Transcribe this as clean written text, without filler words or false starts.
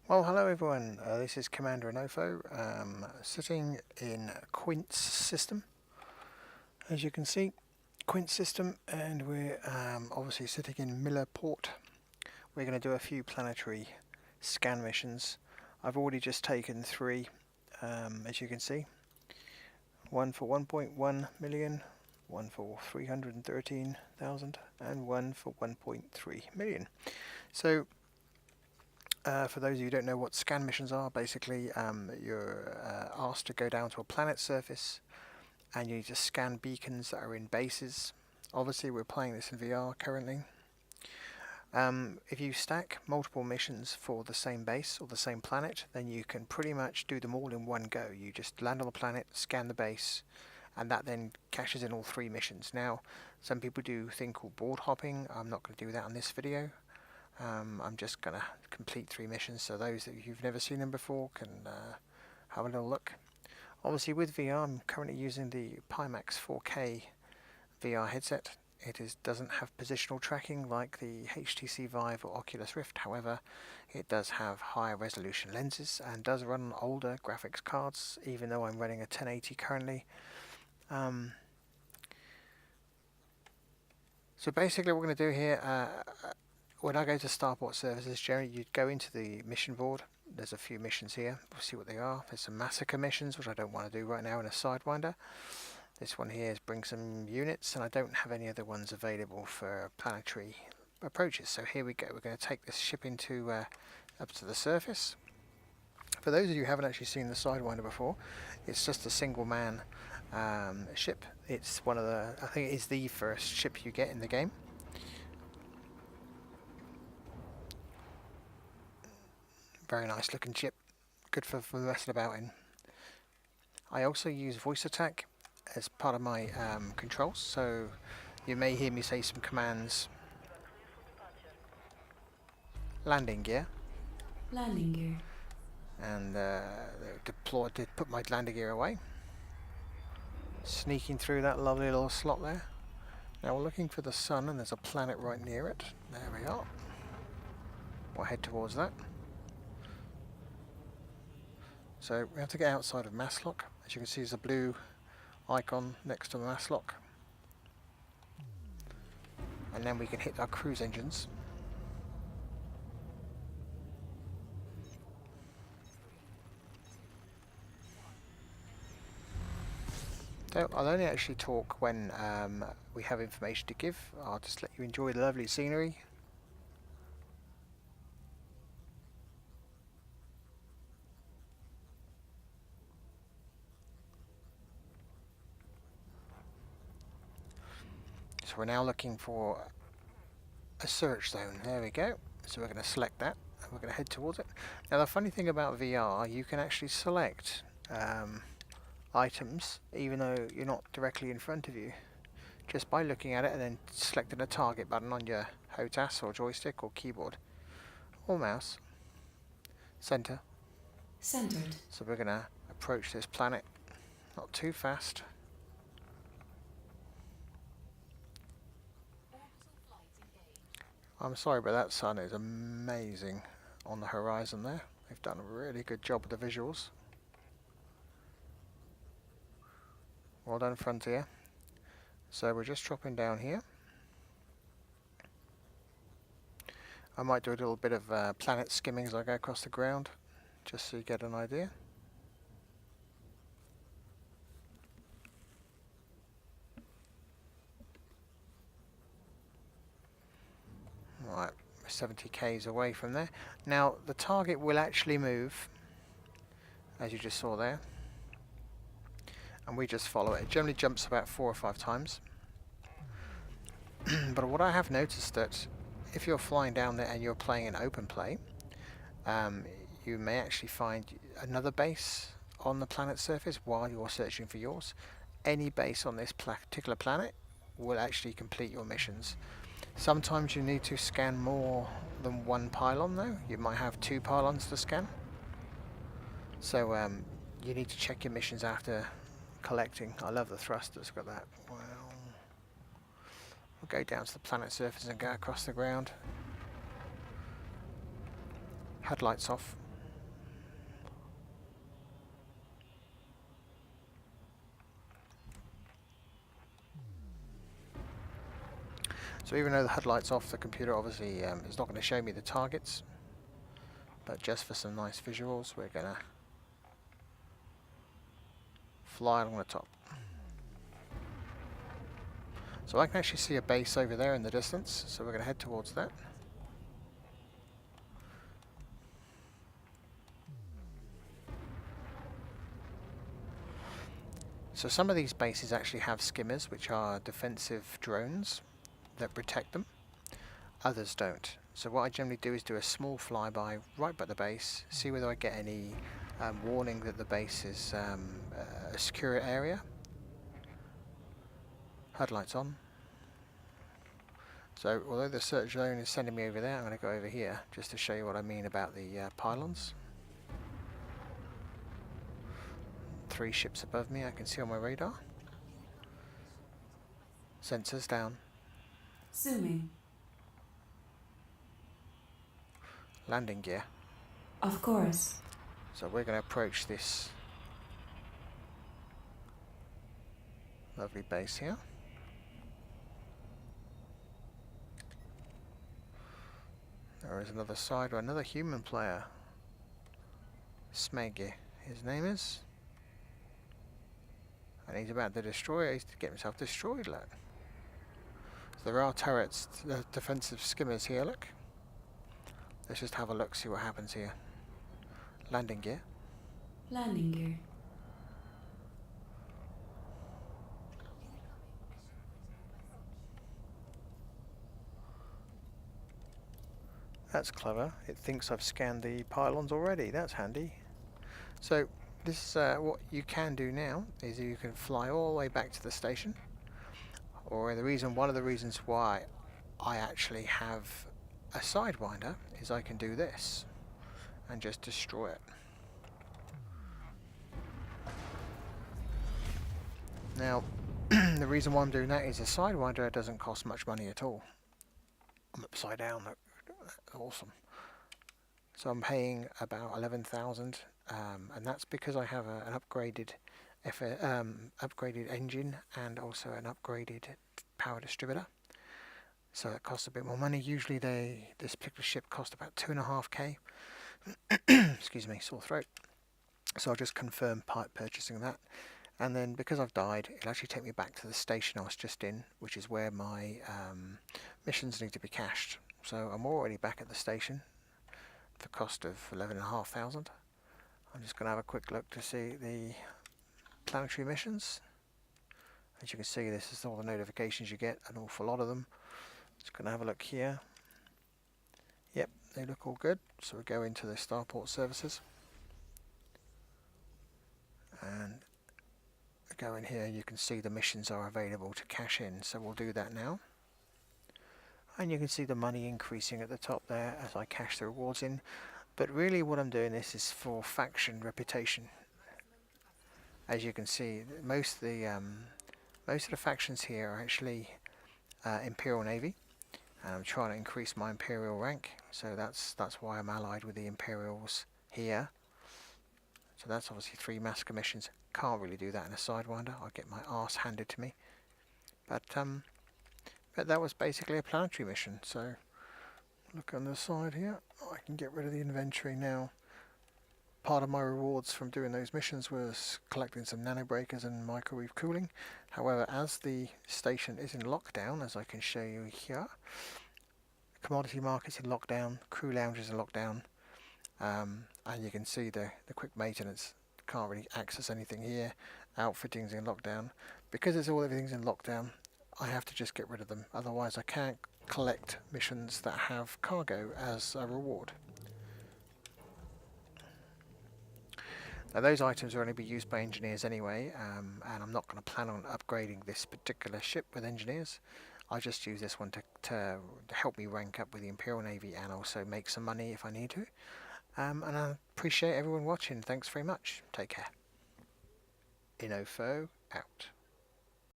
Well, hello everyone. This is Commander Anofo, sitting in Quint's system. As you can see, Quint's system, and we're obviously sitting in Miller Port. We're going to do a few planetary scan missions. I've already just taken 3, as you can see. One for 1.1 million, one for 313,000, and one for 1.3 million. So, for those of you who don't know what scan missions are, basically you're asked to go down to a planet's surface and you need to scan beacons that are in bases. Obviously we're playing this in VR currently. If you stack multiple missions for the same base or the same planet, then you can pretty much do them all in one go. You just land on the planet, scan the base, and that then caches in all 3 missions. Now, some people do a thing called board hopping. I'm not going to do that on this video. I'm just going to complete 3 missions, so those that you've never seen them before can have a little look. Obviously with VR, I'm currently using the Pimax 4K VR headset. It doesn't have positional tracking like the HTC Vive or Oculus Rift. However, it does have higher resolution lenses and does run on older graphics cards, even though I'm running a 1080 currently. So basically what we're going to do here, when I go to Starport Services, generally you'd go into the mission board. There's a few missions here. We'll see what they are. There's some massacre missions, which I don't want to do right now in a Sidewinder. This one here is bring some units, and I don't have any other ones available for planetary approaches. So here we go. We're going to take this ship into up to the surface. For those of you who haven't actually seen the Sidewinder before, it's just a single man ship. It's one of the, I think it is the first ship you get in the game. Very nice looking ship, good for messing about in. I also use voice attack as part of my controls, so you may hear me say some commands. Landing gear. Landing gear. And to put my landing gear away. Sneaking through that lovely little slot there. Now we're looking for the sun, and there's a planet right near it. There we are. We'll head towards that. So we have to get outside of Maslock. As you can see, there's a blue icon next to the Maslock. And then we can hit our cruise engines. So I'll only actually talk when we have information to give. I'll just let you enjoy the lovely scenery. So we're now looking for a search zone. There we go. So we're going to select that and we're going to head towards it. Now the funny thing about VR, you can actually select items even though you're not directly in front of you, just by looking at it and then selecting a target button on your HOTAS or joystick or keyboard or mouse. Center. Centered. So we're going to approach this planet, not too fast. I'm sorry, but that sun is amazing on the horizon there. They've done a really good job with the visuals. Well done, Frontier. So we're just dropping down here. I might do a little bit of planet skimming as I go across the ground, just so you get an idea. Right, 70 k's away from there. Now the target will actually move, as you just saw there, and we just follow it. It generally jumps about 4 or 5 times. But what I have noticed that if you're flying down there and you're playing in open play, you may actually find another base on the planet's surface while you're searching for yours. Any base on this particular planet will actually complete your missions. Sometimes you need to scan more than 1 pylon though. You might have 2 pylons to scan. So you need to check your missions after collecting. I love the thrusters, got that. Wow. We'll go down to the planet surface and go across the ground. Headlights off. So even though the HUD light's off, the computer obviously is not going to show me the targets, but just for some nice visuals we're going to fly along the top. So I can actually see a base over there in the distance, so we're going to head towards that. So some of these bases actually have skimmers, which are defensive drones that protect them. Others don't. So what I generally do is do a small flyby right by the base, see whether I get any warning that the base is a secure area. HUD lights on. So although the search zone is sending me over there, I'm going to go over here just to show you what I mean about the pylons. 3 ships above me I can see on my radar. Sensors down. Zooming. Landing gear. Of course. So we're going to approach this lovely base here. There is another side or another human player. Smeggy, his name is. And he's about to destroy, he's to get himself destroyed, look. So there are turrets, defensive skimmers here, look. Let's just have a look, see what happens here. Landing gear. Landing gear. That's clever. It thinks I've scanned the pylons already. That's handy. So this what you can do now is you can fly all the way back to the station. Or one of the reasons why I actually have a sidewinder is I can do this and just destroy it. Now the reason why I'm doing that is a sidewinder doesn't cost much money at all. I'm upside down. Look. Awesome. So I'm paying about 11,000, and that's because I have an upgraded upgraded engine and also an upgraded power distributor. So it costs a bit more money. Usually this particular ship cost about 2.5k. Excuse me, sore throat. So I'll just confirm purchasing that. And then because I've died, it'll actually take me back to the station I was just in, which is where my missions need to be cached. So I'm already back at the station for cost of 11,500. I'm just going to have a quick look to see the planetary missions. As you can see, this is all the notifications you get, an awful lot of them. Just going to have a look here. Yep, they look all good. So we go into the starport services. And go in here, you can see the missions are available to cash in. So we'll do that now. And you can see the money increasing at the top there as I cash the rewards in. But really what I'm doing this is for faction reputation. As you can see, most of the factions here are actually Imperial Navy. And I'm trying to increase my Imperial rank. So that's why I'm allied with the Imperials here. So that's obviously 3 massacre missions. Can't really do that in a sidewinder. I'll get my arse handed to me. But that was basically a planetary mission. So look on the side here. I can get rid of the inventory now. Part of my rewards from doing those missions was collecting some nanobreakers and microwave cooling. However, as the station is in lockdown, as I can show you here, commodity markets in lockdown, crew lounges in lockdown, and you can see the quick maintenance. Can't really access anything here. Outfitting's in lockdown. Because everything's in lockdown, I have to just get rid of them. Otherwise I can't collect missions that have cargo as a reward. Now those items will only be used by engineers anyway, and I'm not going to plan on upgrading this particular ship with engineers. I just use this one to help me rank up with the Imperial Navy and also make some money if I need to. And I appreciate everyone watching. Thanks very much. Take care. Inofo out.